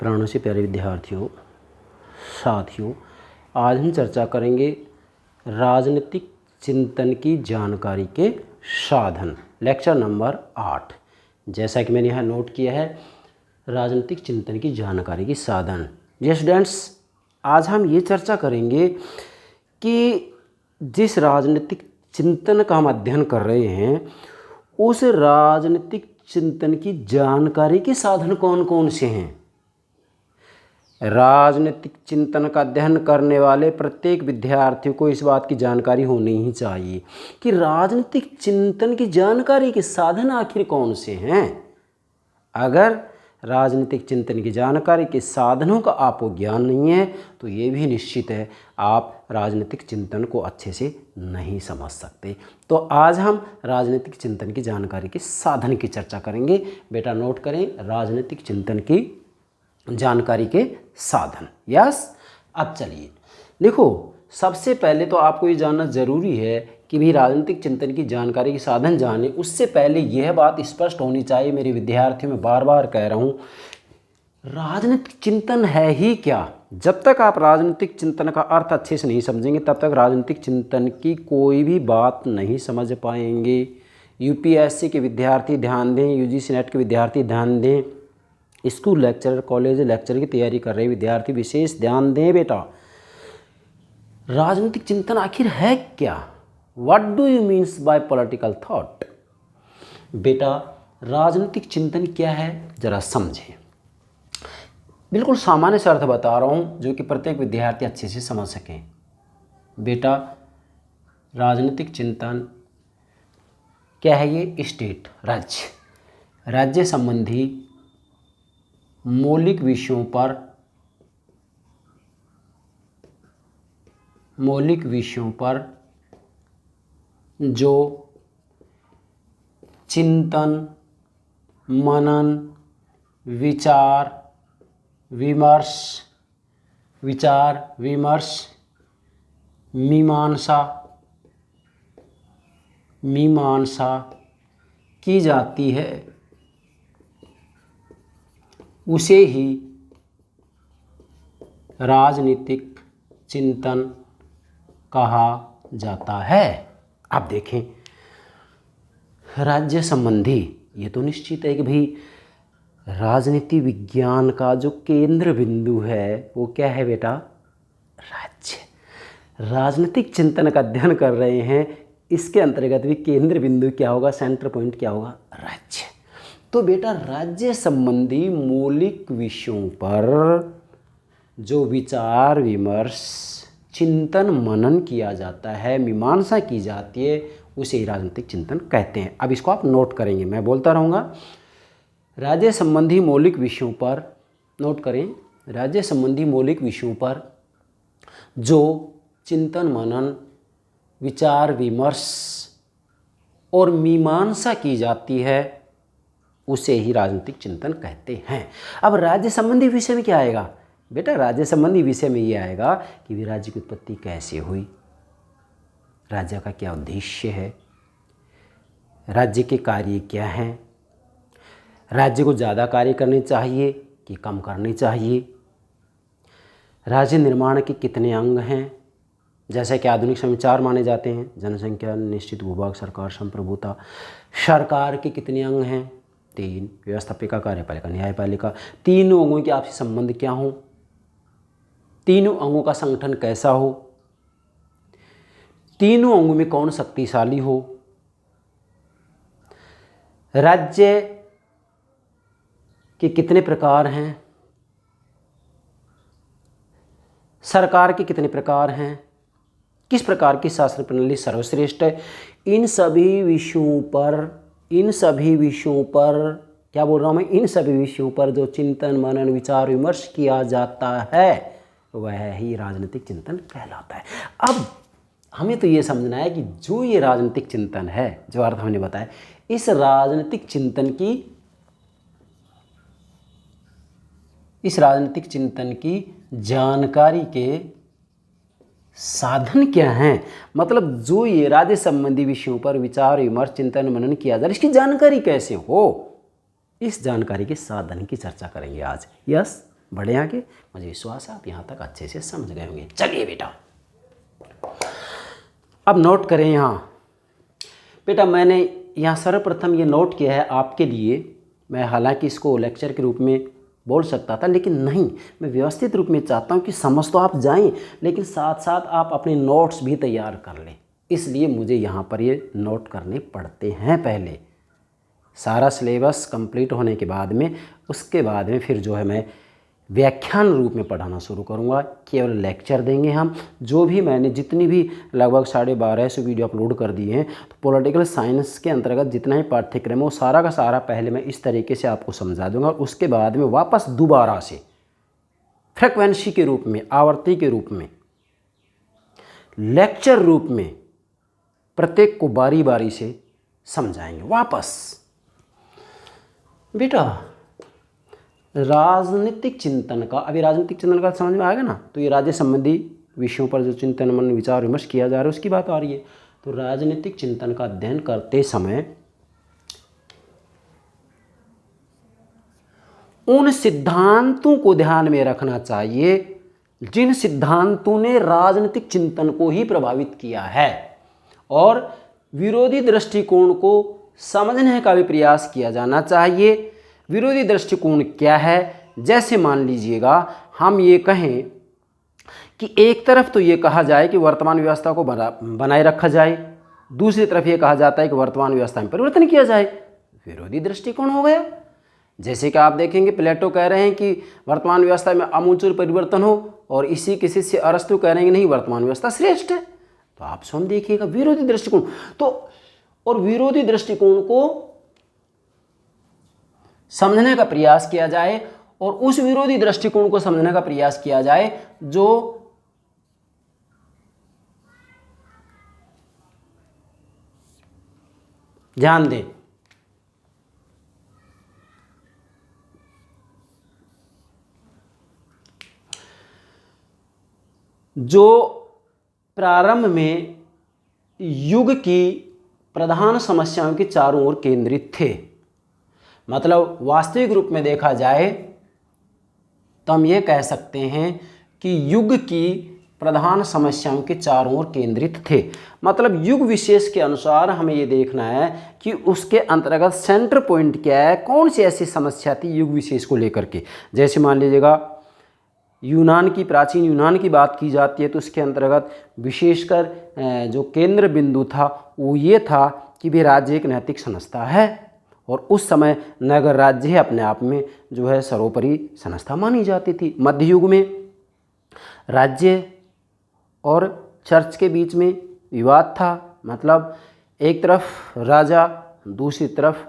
प्राणों से प्यारे विद्यार्थियों, साथियों, आज हम चर्चा करेंगे राजनीतिक चिंतन की जानकारी के साधन। Lecture number 8। जैसा कि मैंने यहाँ नोट किया है, राजनीतिक चिंतन की जानकारी की साधन। जी स्टूडेंट्स, आज हम ये चर्चा करेंगे कि जिस राजनीतिक चिंतन का हम अध्ययन कर रहे हैं, उस राजनीतिक चिंतन की जानकारी के साधन कौन कौन से हैं। राजनीतिक चिंतन का अध्ययन करने वाले प्रत्येक विद्यार्थी को इस बात की जानकारी होनी ही चाहिए कि राजनीतिक चिंतन की जानकारी के साधन आखिर कौन से हैं। अगर राजनीतिक चिंतन की जानकारी के साधनों का आपको ज्ञान नहीं है तो ये भी निश्चित है आप राजनीतिक चिंतन को अच्छे से नहीं समझ सकते। तो आज हम राजनीतिक चिंतन की जानकारी के साधन की चर्चा करेंगे। बेटा नोट करें, राजनीतिक चिंतन की जानकारी के साधन। यस, अब चलिए देखो, सबसे पहले तो आपको ये जानना ज़रूरी है कि भी राजनीतिक चिंतन की जानकारी के साधन जाने उससे पहले यह बात स्पष्ट होनी चाहिए मेरे विद्यार्थियों, मैं बार बार कह रहा हूँ, राजनीतिक चिंतन है ही क्या। जब तक आप राजनीतिक चिंतन का अर्थ अच्छे से नहीं समझेंगे तब तक राजनीतिक चिंतन की कोई भी बात नहीं समझ पाएंगे। यूपीएससी के विद्यार्थी ध्यान दें, यूजीसी नेट के विद्यार्थी ध्यान दें, स्कूल लेक्चरर, कॉलेज लेक्चर की तैयारी कर रहे विद्यार्थी विशेष ध्यान दें। बेटा, राजनीतिक चिंतन आखिर है क्या? What do you means by political thought? बेटा, राजनीतिक चिंतन क्या है जरा समझें। बिल्कुल सामान्य से अर्थ बता रहा हूँ जो कि प्रत्येक विद्यार्थी अच्छे से समझ सकें। बेटा, राजनीतिक चिंतन क्या है? ये स्टेट, राज्य संबंधी मौलिक विषयों पर जो चिंतन, मनन, विचार विमर्श, मीमांसा की जाती है, उसे ही राजनीतिक चिंतन कहा जाता है। अब देखें, राज्य संबंधी, ये तो निश्चित है कि भाई राजनीति विज्ञान का जो केंद्र बिंदु है वो क्या है बेटा? राज्य। राजनीतिक चिंतन का अध्ययन कर रहे हैं, इसके अंतर्गत भी केंद्र बिंदु क्या होगा, सेंटर पॉइंट क्या होगा? राज्य। तो बेटा, राज्य संबंधी मौलिक विषयों पर जो विचार विमर्श, चिंतन मनन किया जाता है, मीमांसा की जाती है, उसे ही राजनीतिक चिंतन कहते हैं। अब इसको आप नोट करेंगे, मैं बोलता रहूँगा। राज्य संबंधी मौलिक विषयों पर, नोट करें, राज्य संबंधी मौलिक विषयों पर जो चिंतन मनन, विचार विमर्श और मीमांसा की जाती है, उसे ही राजनीतिक चिंतन कहते हैं। अब राज्य संबंधी विषय में क्या आएगा? बेटा, राज्य संबंधी विषय में ये आएगा कि भी राज्य की उत्पत्ति कैसे हुई, राज्य का क्या उद्देश्य है, राज्य के कार्य क्या हैं, राज्य को ज़्यादा कार्य करने चाहिए कि कम करने चाहिए, राज्य निर्माण के कितने अंग हैं, जैसे कि आधुनिक समय 4 माने जाते हैं, जनसंख्या, निश्चित भूभाग, सरकार, संप्रभुता। सरकार के कितने अंग हैं? 3, व्यवस्थापिका, कार्यपालिका, न्यायपालिका। तीनों अंगों के आपसी संबंध क्या हो, तीनों अंगों का संगठन कैसा हो, तीनों अंगों में कौन शक्तिशाली हो, राज्य के कितने प्रकार हैं, सरकार के कितने प्रकार हैं, किस प्रकार की शासन प्रणाली सर्वश्रेष्ठ है। इन सभी विषयों पर क्या बोल रहा हूँ मैं, इन सभी विषयों पर जो चिंतन मनन विचार विमर्श किया जाता है वह ही राजनीतिक चिंतन कहलाता है। अब हमें तो ये समझना है कि जो ये राजनीतिक चिंतन है, जो अर्थ हमने बताया, इस राजनीतिक चिंतन की जानकारी के साधन क्या हैं। मतलब जो ये राज्य संबंधी विषयों पर विचार विमर्श चिंतन मनन किया जाए, इसकी जानकारी कैसे हो, इस जानकारी के साधन की चर्चा करेंगे आज। यस, बढ़े आगे, मुझे विश्वास है आप यहाँ तक अच्छे से समझ गए होंगे। चलिए बेटा अब नोट करें यहाँ। बेटा मैंने यहाँ सर्वप्रथम ये नोट किया है आपके लिए। मैं हालांकि इसको लेक्चर के रूप में बोल सकता था, लेकिन नहीं, मैं व्यवस्थित रूप में चाहता हूँ कि समझ तो आप जाएं, लेकिन साथ साथ आप अपने नोट्स भी तैयार कर लें। इसलिए मुझे यहाँ पर ये नोट करने पड़ते हैं पहले। सारा सिलेबस कंप्लीट होने के बाद में, उसके बाद में फिर जो है मैं व्याख्यान रूप में पढ़ाना शुरू करूँगा। केवल लेक्चर देंगे हम। जो भी मैंने जितनी भी लगभग 1250 वीडियो अपलोड कर दिए हैं, तो पॉलिटिकल साइंस के अंतर्गत जितना ही पाठ्यक्रम है वो सारा का सारा पहले मैं इस तरीके से आपको समझा दूंगा। और उसके बाद में वापस दोबारा से फ्रिक्वेंसी के रूप में, आवर्ती के रूप में, लेक्चर रूप में प्रत्येक को बारी बारी से समझाएंगे वापस। बेटा राजनीतिक चिंतन का, अभी राजनीतिक चिंतन का समझ में आ गया ना, तो ये राज्य संबंधी विषयों पर जो चिंतन मन विचार विमर्श किया जा रहा है उसकी बात आ रही है। तो राजनीतिक चिंतन का अध्ययन करते समय उन सिद्धांतों को ध्यान में रखना चाहिए जिन सिद्धांतों ने राजनीतिक चिंतन को ही प्रभावित किया है, और विरोधी दृष्टिकोण को समझने का भी प्रयास किया जाना चाहिए। विरोधी दृष्टिकोण क्या है? जैसे मान लीजिएगा हम ये कहें कि एक तरफ तो ये कहा जाए कि वर्तमान व्यवस्था को बनाए रखा जाए, दूसरी तरफ ये कहा जाता है कि वर्तमान व्यवस्था में परिवर्तन किया जाए, विरोधी दृष्टिकोण हो गया। जैसे कि आप देखेंगे प्लेटो कह रहे हैं कि वर्तमान व्यवस्था में आमूलचूल परिवर्तन हो, और इसी के शिष्य अरस्तु कह रहे हैं कि नहीं, वर्तमान व्यवस्था श्रेष्ठ है। तो आप स्वयं देखिएगा विरोधी दृष्टिकोण। तो और विरोधी दृष्टिकोण को समझने का प्रयास किया जाए, और उस विरोधी दृष्टिकोण को समझने का प्रयास किया जाए जो ध्यान दें, जो प्रारंभ में युग की प्रधान समस्याओं के चारों ओर केंद्रित थे। मतलब वास्तविक रूप में देखा जाए तो हम ये कह सकते हैं कि युग की प्रधान समस्याओं के चारों ओर केंद्रित थे। मतलब युग विशेष के अनुसार हमें ये देखना है कि उसके अंतर्गत सेंटर पॉइंट क्या है, कौन सी ऐसी समस्या थी युग विशेष को लेकर के। जैसे मान लीजिएगा यूनान की, प्राचीन यूनान की बात की जाती है, तो उसके अंतर्गत विशेषकर जो केंद्र बिंदु था वो ये था कि भी राज्य एक नैतिक संस्था है, और उस समय नगर राज्य अपने आप में जो है सर्वोपरि संस्था मानी जाती थी। मध्य युग में राज्य और चर्च के बीच में विवाद था। मतलब एक तरफ राजा, दूसरी तरफ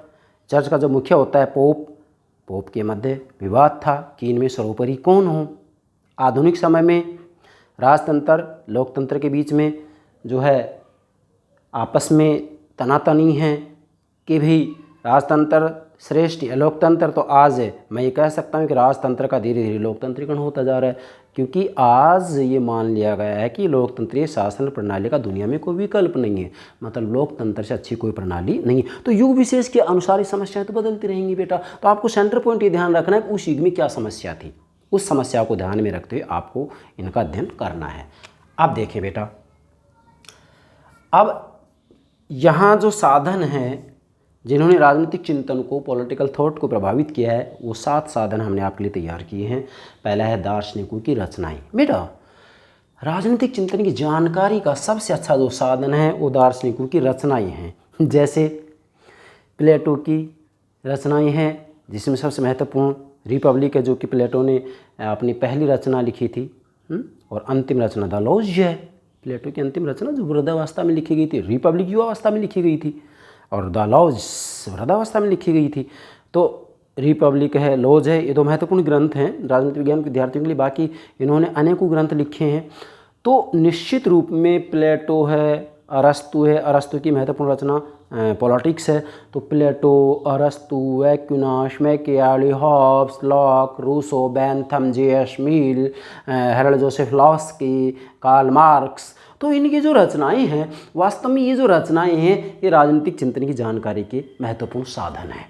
चर्च का जो मुखिया होता है पोप के मध्य विवाद था कि इनमें सर्वोपरि कौन हो। आधुनिक समय में राजतंत्र लोकतंत्र के बीच में जो है आपस में तनातनी है कि भी राजतंत्र श्रेष्ठ है लोकतंत्र। तो आज मैं ये कह सकता हूँ कि राजतंत्र का धीरे धीरे लोकतंत्रीकरण होता जा रहा है, क्योंकि आज ये मान लिया गया है कि लोकतंत्रीय शासन प्रणाली का दुनिया में कोई विकल्प नहीं है। मतलब लोकतंत्र से अच्छी कोई प्रणाली नहीं है। तो युग विशेष के अनुसार ये समस्याएं तो बदलती रहेंगी बेटा। तो आपको सेंटर पॉइंट ये ध्यान रखना है कि उस युग में क्या समस्या थी, उस समस्या को ध्यान में रखते हुए आपको इनका अध्ययन करना है। अब देखिए बेटा, अब यहाँ जो साधन हैं जिन्होंने राजनीतिक चिंतन को, पॉलिटिकल थॉट को प्रभावित किया है, वो 7 साधन हमने आपके लिए तैयार किए हैं। पहला है दार्शनिकों की रचनाएं। बेटा राजनीतिक चिंतन की जानकारी का सबसे अच्छा जो साधन है वो दार्शनिकों की रचनाएं हैं। जैसे प्लेटो की रचनाएं हैं, जिसमें सबसे महत्वपूर्ण रिपब्लिक है, जो कि प्लेटो ने अपनी पहली रचना लिखी थी, और अंतिम रचना द लॉज है। प्लेटो की अंतिम रचना जो वृद्धावस्था में लिखी गई थी, रिपब्लिक युवावस्था में लिखी गई थी, और द लॉज वृद्धावस्था में लिखी गई थी। तो रिपब्लिक है, लॉज है, ये 2 महत्वपूर्ण ग्रंथ हैं राजनीति विज्ञान के विद्यार्थियों के लिए। बाकी इन्होंने अनेकों ग्रंथ लिखे हैं। तो निश्चित रूप में प्लेटो है, अरस्तु है, अरस्तु की महत्वपूर्ण रचना पॉलिटिक्स है। तो प्लेटो, अरस्तु, Aquinas, Machiavelli, Hobbes, Locke, Rousseau, Bentham, J S. Mill, Harold Joseph Laski, Karl Marx, तो इनकी जो रचनाएं हैं, वास्तव में ये जो रचनाएं हैं ये राजनीतिक चिंतन की जानकारी के महत्वपूर्ण साधन हैं।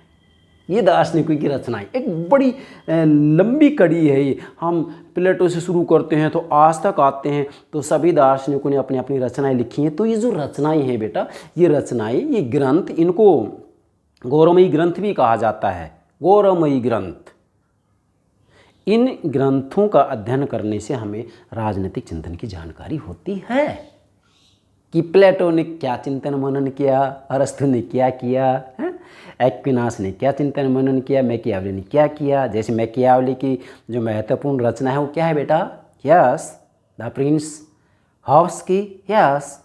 ये दार्शनिकों की रचनाएं, एक बड़ी लंबी कड़ी है ये। हम प्लेटो से शुरू करते हैं तो आज तक आते हैं तो सभी दार्शनिकों ने अपनी अपनी रचनाएं लिखी हैं। तो ये जो रचनाएं हैं बेटा, ये रचनाएं, ये ग्रंथ, इनको गौरवमयी ग्रंथ भी कहा जाता है, गौरवमयी ग्रंथ। इन ग्रंथों का अध्ययन करने से हमें राजनीतिक चिंतन की जानकारी होती है कि प्लेटो ने क्या चिंतन मनन किया, अरस्तु ने क्या किया, एक्विनास ने क्या चिंतन मनन किया, मैकियावली ने क्या किया। जैसे मैकियावली की जो महत्वपूर्ण रचना है वो क्या है बेटा, यस द प्रिंस हाउस की, यस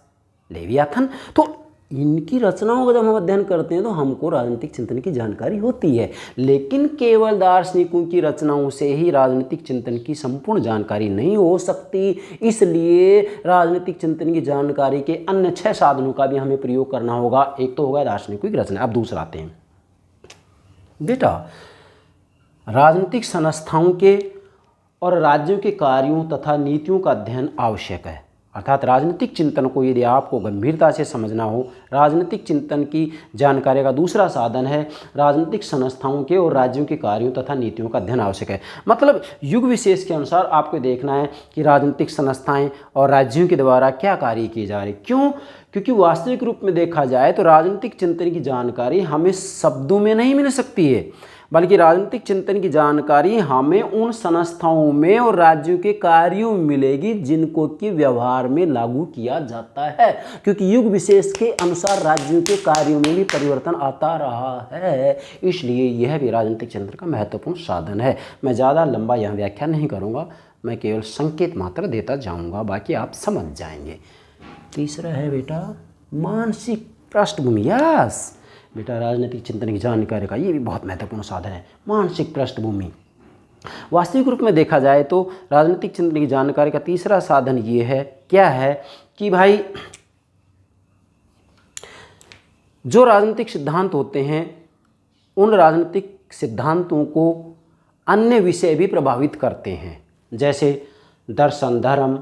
लेवियाथन। तो इनकी रचनाओं का जब हम अध्ययन करते हैं तो हमको राजनीतिक चिंतन की जानकारी होती है। लेकिन केवल दार्शनिकों की रचनाओं से ही राजनीतिक चिंतन की संपूर्ण जानकारी नहीं हो सकती, इसलिए राजनीतिक चिंतन की जानकारी के अन्य 6 साधनों का भी हमें प्रयोग करना होगा। एक तो होगा दार्शनिकों की रचना। अब दूसरा आते हैं बेटा, राजनीतिक संस्थाओं के और राज्यों के कार्यों तथा नीतियों का अध्ययन आवश्यक है। अर्थात राजनीतिक चिंतन को यदि आपको गंभीरता से समझना हो, राजनीतिक चिंतन की जानकारी का दूसरा साधन है राजनीतिक संस्थाओं के और राज्यों के कार्यों तथा नीतियों का अध्ययन आवश्यक है। मतलब युग विशेष के अनुसार आपको देखना है कि राजनीतिक संस्थाएं और राज्यों के द्वारा क्या कार्य किए जा रहे। क्यों? क्योंकि वास्तविक रूप में देखा जाए तो राजनीतिक चिंतन की जानकारी हमें शब्दों में नहीं मिल सकती है, बल्कि राजनीतिक चिंतन की जानकारी हमें उन संस्थाओं में और राज्यों के कार्यों में मिलेगी जिनको कि व्यवहार में लागू किया जाता है। क्योंकि युग विशेष के अनुसार राज्यों के कार्यों में भी परिवर्तन आता रहा है, इसलिए यह भी राजनीतिक चिंतन का महत्वपूर्ण साधन है। मैं ज़्यादा लंबा यहाँ व्याख्या नहीं करूँगा, मैं केवल संकेत मात्र देता जाऊँगा, बाकी आप समझ जाएंगे। तीसरा है बेटा मानसिक पृष्ठभूमि। यस बेटा, राजनीतिक चिंतन की जानकारी का ये भी बहुत महत्वपूर्ण साधन है, मानसिक पृष्ठभूमि। वास्तविक रूप में देखा जाए तो राजनीतिक चिंतन की जानकारी का तीसरा साधन ये है, क्या है कि भाई जो राजनीतिक सिद्धांत होते हैं उन राजनीतिक सिद्धांतों को अन्य विषय भी प्रभावित करते हैं, जैसे दर्शन, धर्म,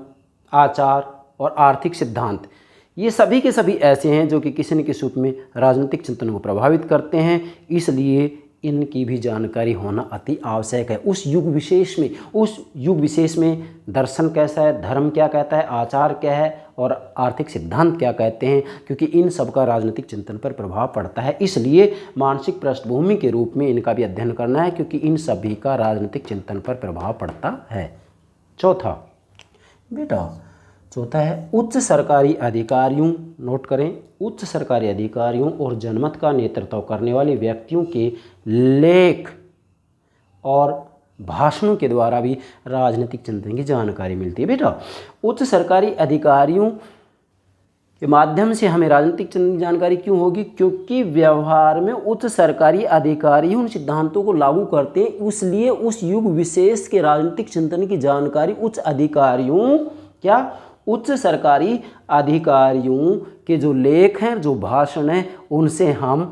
आचार और आर्थिक सिद्धांत। ये सभी के सभी ऐसे हैं जो कि किसी न किसी रूप में राजनीतिक चिंतन को प्रभावित करते हैं, इसलिए इनकी भी जानकारी होना अति आवश्यक है। उस युग विशेष में दर्शन कैसा है, धर्म क्या कहता है, आचार क्या है और आर्थिक सिद्धांत क्या कहते हैं, क्योंकि इन सब का राजनीतिक चिंतन पर प्रभाव पड़ता है। इसलिए मानसिक पृष्ठभूमि के रूप में इनका भी अध्ययन करना है, क्योंकि इन सभी का राजनीतिक चिंतन पर प्रभाव पड़ता है। चौथा है उच्च सरकारी अधिकारियों, नोट करें, उच्च सरकारी अधिकारियों और जनमत का नेतृत्व करने वाले व्यक्तियों के लेख और भाषणों के द्वारा भी राजनीतिक चिंतन की जानकारी मिलती है। बेटा, उच्च सरकारी अधिकारियों के माध्यम से हमें राजनीतिक चिंतन की जानकारी क्यों होगी? क्योंकि व्यवहार में उच्च सरकारी अधिकारी उन सिद्धांतों को लागू करते हैं, इसलिए उस युग विशेष के राजनीतिक चिंतन की जानकारी उच्च सरकारी अधिकारियों के जो लेख हैं, जो भाषण हैं, उनसे हम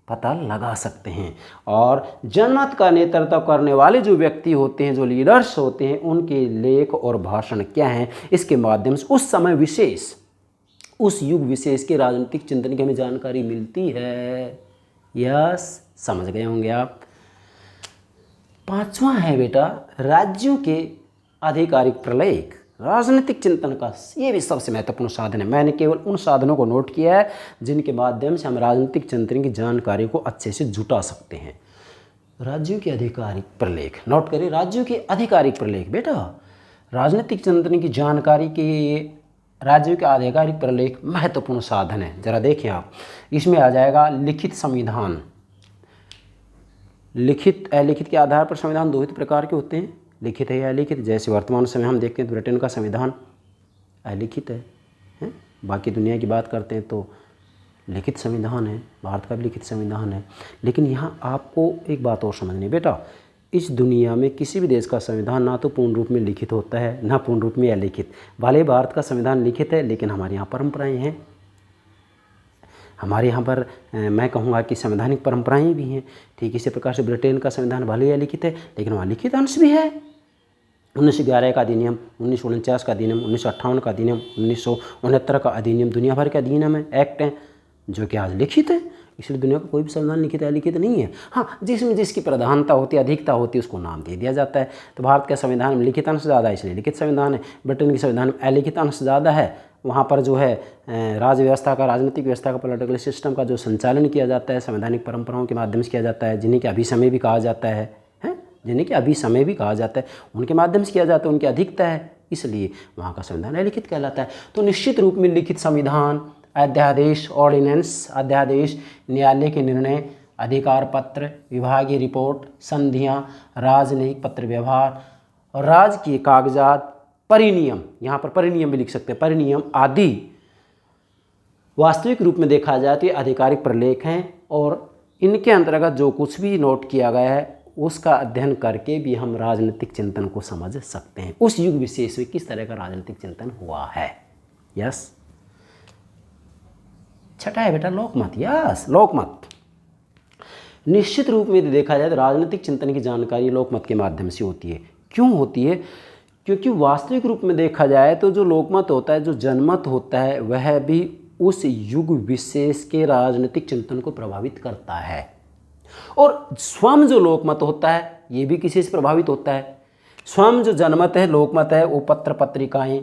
पता लगा सकते हैं। और जनमत का नेतृत्व करने वाले जो व्यक्ति होते हैं, जो लीडर्स होते हैं, उनके लेख और भाषण क्या हैं, इसके माध्यम से उस समय विशेष, उस युग विशेष के राजनीतिक चिंतन की हमें जानकारी मिलती है। यस, समझ गए होंगे आप। पांचवा है बेटा राज्यों के आधिकारिक प्रलेख। राजनीतिक चिंतन का ये भी सबसे महत्वपूर्ण साधन है। मैंने केवल उन साधनों को नोट किया है जिनके माध्यम से हम राजनीतिक चिंतन की जानकारी को अच्छे से जुटा सकते हैं। राज्यों के आधिकारिक प्रलेख, नोट करिए, राज्यों के आधिकारिक प्रलेख। बेटा, राजनीतिक चिंतन की जानकारी के राज्यों के आधिकारिक प्रलेख महत्वपूर्ण साधन है। जरा देखिए आप, इसमें आ जाएगा लिखित संविधान। लिखित अलिखित के आधार पर संविधान दो ही प्रकार के होते हैं, लिखित है या अलिखित। जैसे वर्तमान समय हम देखते हैं तो ब्रिटेन का संविधान अलिखित है, बाकी दुनिया की बात करते हैं तो लिखित संविधान है, भारत का भी लिखित संविधान है। लेकिन यहाँ आपको एक बात और समझनी, बेटा, इस दुनिया में किसी भी देश का संविधान ना तो पूर्ण रूप में लिखित होता है, ना पूर्ण रूप में अलिखित। भले भारत का संविधान लिखित है, लेकिन हमारे यहाँ परंपराएँ हैं, हमारे यहाँ पर मैं कहूँगा कि संवैधानिक परंपराएँ भी हैं। ठीक इसी प्रकार से ब्रिटेन का संविधान भले ही लिखित है, लेकिन वहाँ लिखित अंश भी है। 1911 का अधिनियम, 1949 का अधिनियम, 1958 का अधिनियम, 1969 का अधिनियम, दुनिया भर के अधिनियम है, एक्ट हैं, जो कि आज लिखित है। इसलिए दुनिया का कोई भी संविधान लिखित है लिखित नहीं है। हाँ, जिसमें जिसकी प्रधानता होती है, अधिकता होती है, उसको नाम दे दिया जाता है। तो भारत का संविधान में लिखित अंश ज़्यादा है इसलिए लिखित संविधान है। ब्रिटेन के संविधान में अलिखित अंश ज़्यादा है, वहाँ पर जो है राज्य व्यवस्था का, राजनीतिक व्यवस्था का, पॉलिटिकल सिस्टम का जो संचालन किया जाता है संवैधानिक परंपराओं के माध्यम से किया जाता है, जिन्हें कि अभिसमय भी कहा जाता है, जिन्हें कि अभिसमय भी कहा जाता है, उनके माध्यम से किया जाता है, उनकी अधिकता है, इसलिए वहाँ का संविधान अलिखित कहलाता है। तो निश्चित रूप में लिखित संविधान, अध्यादेश, ऑर्डिनेंस, अध्यादेश, न्यायालय के निर्णय, अधिकार पत्र, विभागीय रिपोर्ट, संधियाँ, राजनयिक पत्र व्यवहार और राजकीय कागजात, परिनियम, यहाँ पर परिनियम भी लिख सकते हैं, परिनियम आदि वास्तविक रूप में देखा जाए तो ये आधिकारिक प्रलेख हैं और इनके अंतर्गत जो कुछ भी नोट किया गया है उसका अध्ययन करके भी हम राजनीतिक चिंतन को समझ सकते हैं, उस युग विशेष में किस तरह का राजनीतिक चिंतन हुआ है। यस, छठा है बेटा लोकमत। यस, लोकमत। निश्चित रूप में देखा जाए तो राजनीतिक चिंतन की जानकारी लोकमत के माध्यम से होती है। क्यों होती है? क्योंकि वास्तविक रूप में देखा जाए तो जो लोकमत होता है, जो जनमत होता है, वह भी उस युग विशेष के राजनीतिक चिंतन को प्रभावित करता है और स्वयं जो लोकमत होता है ये भी किसी से प्रभावित होता है। स्वयं जो जनमत है, लोकमत है, वो पत्र पत्रिकाएं,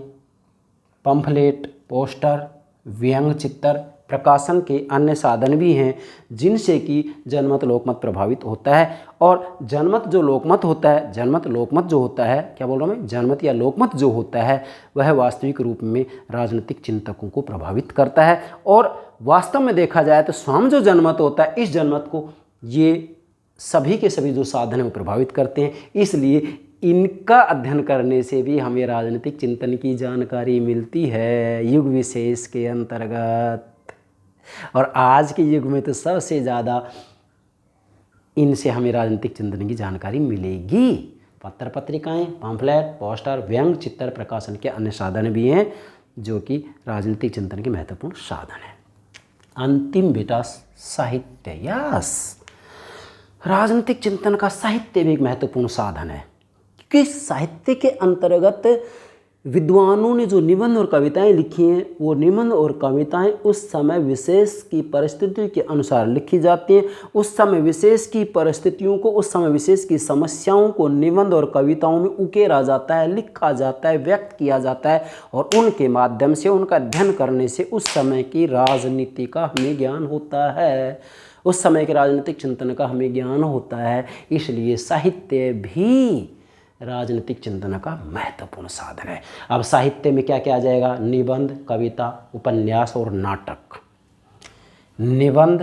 पंफलेट, पोस्टर, व्यंग चित्र, प्रकाशन के अन्य साधन भी हैं जिनसे कि जनमत लोकमत प्रभावित होता है। और जनमत जो लोकमत होता है, जनमत लोकमत जो होता है, क्या बोल रहा हूँ मैं, जनमत या लोकमत जो होता है वह वास्तविक रूप में राजनीतिक चिंतकों को प्रभावित करता है। और वास्तव में देखा जाए तो स्वयं जो जनमत होता है, इस जनमत को ये सभी के सभी जो साधन हैं वो प्रभावित करते हैं। इसलिए इनका अध्ययन करने से भी हमें राजनीतिक चिंतन की जानकारी मिलती है युग विशेष के अंतर्गत। और आज के युग में तो सबसे ज़्यादा इनसे हमें राजनीतिक चिंतन की जानकारी मिलेगी। पत्र पत्रिकाएं, पम्फलेट, पोस्टर, व्यंग चित्र, प्रकाशन के अन्य साधन भी हैं जो कि राजनीतिक चिंतन के महत्वपूर्ण साधन हैं। अंतिम बेटा साहित्य। यस, राजनीतिक चिंतन का साहित्य भी एक महत्वपूर्ण साधन है क्योंकि साहित्य के अंतर्गत विद्वानों ने जो निबंध और कविताएं लिखी हैं, वो निबंध और कविताएं उस समय विशेष की परिस्थितियों के अनुसार लिखी जाती हैं। उस समय विशेष की परिस्थितियों को, उस समय विशेष की समस्याओं को निबंध और कविताओं में उकेरा जाता है, लिखा जाता है, व्यक्त किया जाता है और उनके माध्यम से, उनका अध्ययन करने से उस समय की राजनीति का हमें ज्ञान होता है, उस समय के राजनीतिक चिंतन का हमें ज्ञान होता है। इसलिए साहित्य भी राजनीतिक चिंतन का महत्वपूर्ण साधन है। अब साहित्य में क्या क्या आ जाएगा? निबंध, कविता, उपन्यास और नाटक। निबंध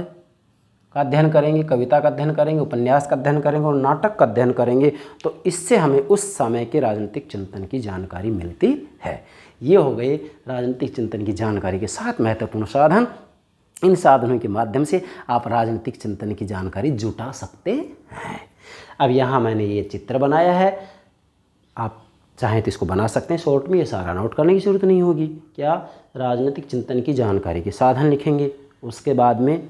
का अध्ययन करेंगे, कविता का अध्ययन करेंगे, उपन्यास का अध्ययन करेंगे और नाटक का अध्ययन करेंगे तो इससे हमें उस समय के राजनीतिक चिंतन की जानकारी मिलती है। ये हो गए राजनीतिक चिंतन की जानकारी के 7 महत्वपूर्ण साधन। इन साधनों के माध्यम से आप राजनीतिक चिंतन की जानकारी जुटा सकते हैं। अब यहाँ मैंने ये चित्र बनाया है, आप चाहें तो इसको बना सकते हैं शॉर्ट में, ये सारा नोट करने की ज़रूरत नहीं होगी। क्या? राजनीतिक चिंतन की जानकारी के साधन लिखेंगे, उसके बाद में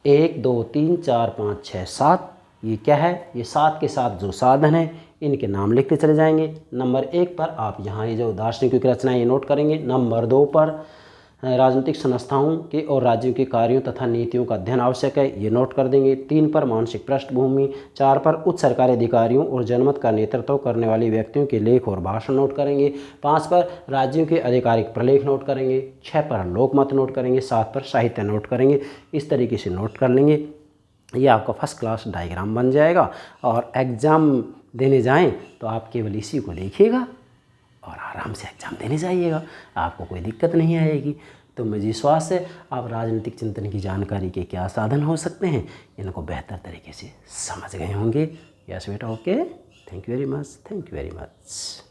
1 2 3 4 5 6 7, ये क्या है? ये 7 के 7 जो साधन हैं इनके नाम लिखते चले जाएंगे। नंबर 1 पर आप यहाँ ये जो दार्शनिकों की रचनाएं ये नोट करेंगे। नंबर 2 पर राजनीतिक संस्थाओं के और राज्यों के कार्यों तथा नीतियों का अध्ययन आवश्यक है, ये नोट कर देंगे। 3 पर मानसिक पृष्ठभूमि। 4 पर उच्च सरकारी अधिकारियों और जनमत का नेतृत्व करने वाले व्यक्तियों के लेख और भाषण नोट करेंगे। 5 पर राज्यों के आधिकारिक प्रलेख नोट करेंगे। 6 पर लोकमत नोट करेंगे। 7 पर साहित्य नोट करेंगे। इस तरीके से नोट कर लेंगे, ये आपका फर्स्ट क्लास डायग्राम बन जाएगा। और एग्ज़ाम देने जाएँ तो आप केवल इसी को देखिएगा और आराम से एग्ज़ाम देने जाइएगा, आपको कोई दिक्कत नहीं आएगी। तो मुझे विश्वास है आप राजनीतिक चिंतन की जानकारी के क्या साधन हो सकते हैं इनको बेहतर तरीके से समझ गए होंगे। यस बेटा, okay, thank you very much, thank you very much.